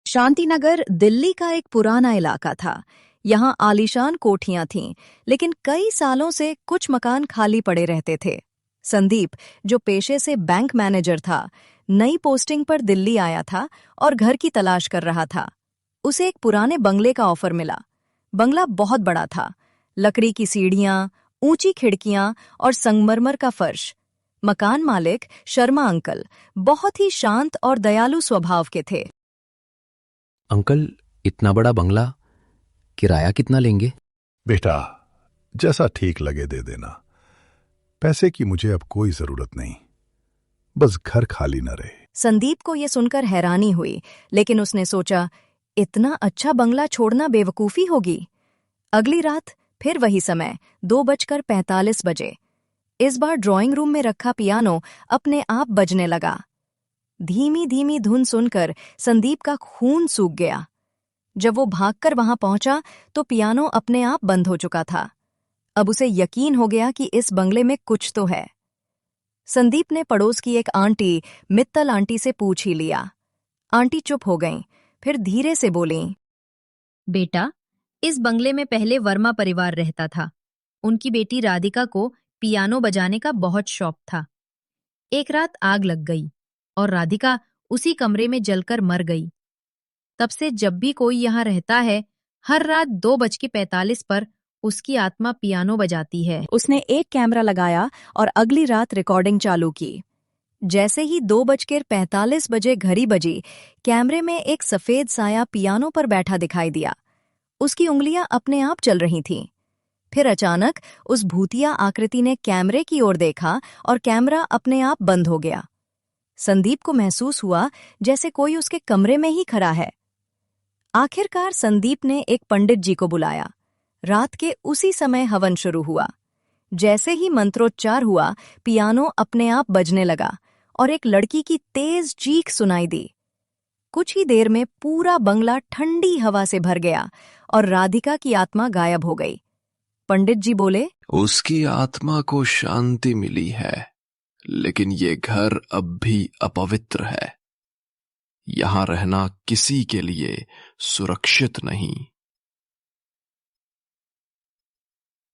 शांतिनगर दिल्ली का एक पुराना इलाका था। यहाँ आलीशान कोठियां थीं, लेकिन कई सालों से कुछ मकान खाली पड़े रहते थे। संदीप, जो पेशे से बैंक मैनेजर था, नई पोस्टिंग पर दिल्ली आया था और घर की तलाश कर रहा था। उसे एक पुराने बंगले का ऑफर मिला। बंगला बहुत बड़ा था, लकड़ी की सीढ़ियां, ऊंची खिड़कियां और संगमरमर का फर्श। मकान मालिक शर्मा अंकल बहुत ही शांत और दयालु स्वभाव के थे। अंकल, इतना बड़ा बंगला, किराया कितना लेंगे? बेटा, जैसा ठीक लगे दे देना। पैसे की मुझे अब कोई जरूरत नहीं, बस घर खाली न रहे। संदीप को यह सुनकर हैरानी हुई, लेकिन उसने सोचा, इतना अच्छा बंगला छोड़ना बेवकूफी होगी। अगली रात फिर वही समय, 2:45 इस बार ड्राइंग रूम में रखा पियानो अपने आप बजने लगा। धीमी धीमी धुन सुनकर संदीप का खून सूख गया। जब वो भागकर वहां पहुंचा तो पियानो अपने आप बंद हो चुका था। अब उसे यकीन हो गया कि इस बंगले में कुछ तो है। संदीप ने पड़ोस की एक आंटी, मित्तल आंटी से पूछ ही लिया। आंटी चुप हो गईं, फिर धीरे से बोलीं, बेटा, इस बंगले में पहले वर्मा परिवार रहता था। उनकी बेटी राधिका को पियानो बजाने का बहुत शौक था। एक रात आग लग गई और राधिका उसी कमरे में जलकर मर गई। तब से जब भी कोई यहाँ रहता है, हर रात 2:45 पर उसकी आत्मा पियानो बजाती है। उसने एक कैमरा लगाया और अगली रात रिकॉर्डिंग चालू की। जैसे ही 2:45 घड़ी बजी, कैमरे में एक सफेद साया पियानो पर बैठा दिखाई दिया। उसकी उंगलियां अपने आप चल रही थीं। फिर अचानक उस भूतिया आकृति ने कैमरे की ओर देखा और कैमरा अपने आप बंद हो गया। संदीप को महसूस हुआ जैसे कोई उसके कमरे में ही खड़ा है। आखिरकार संदीप ने एक पंडित जी को बुलाया। रात के उसी समय हवन शुरू हुआ। जैसे ही मंत्रोच्चार हुआ, पियानो अपने आप बजने लगा और एक लड़की की तेज चीख सुनाई दी। कुछ ही देर में पूरा बंगला ठंडी हवा से भर गया और राधिका की आत्मा गायब हो गई। पंडित जी बोले, उसकी आत्मा को शांति मिली है, लेकिन ये घर अब भी अपवित्र है। यहां रहना किसी के लिए सुरक्षित नहीं।